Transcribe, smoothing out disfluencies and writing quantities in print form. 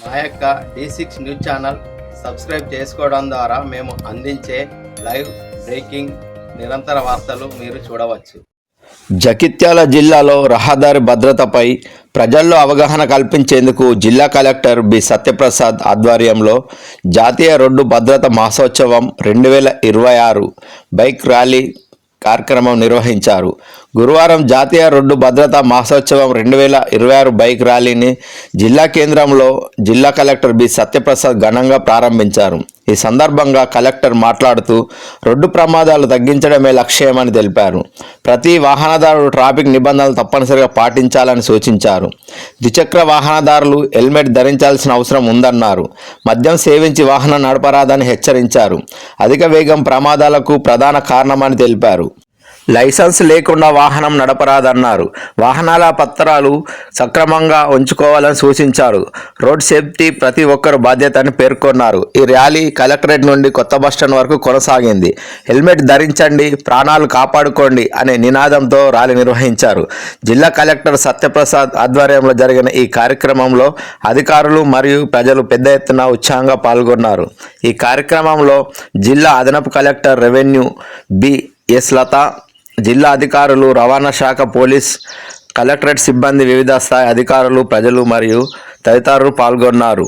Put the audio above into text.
మా యొక్క D6 news channel subscribe చేసుకోవడం ద్వారా మేము అందించే లైవ్ బ్రేకింగ్ నిరంతర వార్తలు మీరు చూడవచ్చు. జగిత్యాల జిల్లాలో రహదారి భద్రతపై ప్రజల్లో అవగాహన కల్పించేందుకు జిల్లా కలెక్టర్ బి సత్యప్రసాద్ ఆధ్వర్యంలో జాతీయ రోడ్డు భద్రత మహోత్సవం 2026 బైక్ ర్యాలీ కార్యక్రమం నిర్వహించారు. గురువారం జాతీయ రోడ్డు భద్రతా మహోత్సవం 2026 బైక్ ర్యాలీని జిల్లా కేంద్రంలో జిల్లా కలెక్టర్ బి సత్యప్రసాద్ ఘనంగా ప్రారంభించారు. ఈ సందర్భంగా కలెక్టర్ మాట్లాడుతూ రోడ్డు ప్రమాదాలు తగ్గించడమే లక్ష్యమని తెలిపారు. ప్రతి వాహనదారుడు ట్రాఫిక్ నిబంధనలు తప్పనిసరిగా పాటించాలని సూచించారు. ద్విచక్ర వాహనదారులు హెల్మెట్ ధరించాల్సిన అవసరం ఉందన్నారు. మద్యం సేవించి వాహనం నడపరాదని హెచ్చరించారు. అధిక వేగం ప్రమాదాలకు ప్రధాన కారణమని తెలిపారు. లైసెన్స్ లేకుండా వాహనం నడపరాదన్నారు. వాహనాల పత్రాలు సక్రమంగా ఉంచుకోవాలని సూచించారు. రోడ్ సేఫ్టీ ప్రతి ఒక్కరు బాధ్యత అని పేర్కొన్నారు. ఈ ర్యాలీ కలెక్టరేట్ నుండి కొత్త బస్టాండ్ వరకు కొనసాగింది. హెల్మెట్ ధరించండి, ప్రాణాలు కాపాడుకోండి అనే నినాదంతో ర్యాలీ నిర్వహించారు. జిల్లా కలెక్టర్ సత్యప్రసాద్ ఆధ్వర్యంలో జరిగిన ఈ కార్యక్రమంలో అధికారులు మరియు ప్రజలు పెద్ద ఎత్తున ఉత్సాహంగా పాల్గొన్నారు. ఈ కార్యక్రమంలో జిల్లా అదనపు కలెక్టర్ రెవెన్యూ బి.ఎస్. లత, జిల్లా అధికారులు, రవాణా శాఖ, పోలీస్, కలెక్టరేట్ సిబ్బంది, వివిధ స్థాయి అధికారులు, ప్రజలు మరియు తదితరులు పాల్గొన్నారు.